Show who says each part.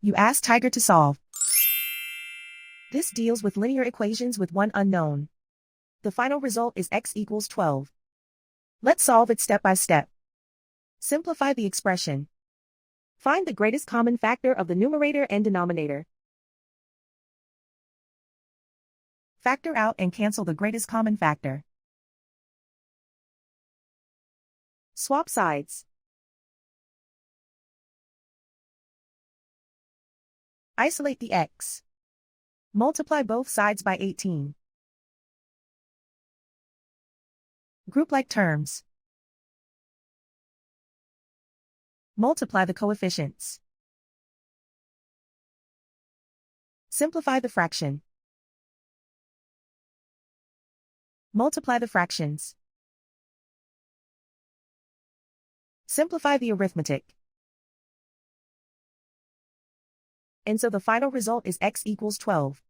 Speaker 1: You ask Tiger to solve. This deals with linear equations with one unknown. The final result is x equals 12. Let's solve it step by step. Simplify the expression. Find the greatest common factor of the numerator and denominator. Factor out and cancel the greatest common factor. Swap sides. Isolate the x. Multiply both sides by 18. Group like terms. Multiply the coefficients. Simplify the fraction. Multiply the fractions. Simplify the arithmetic. And so the final result is x equals 12.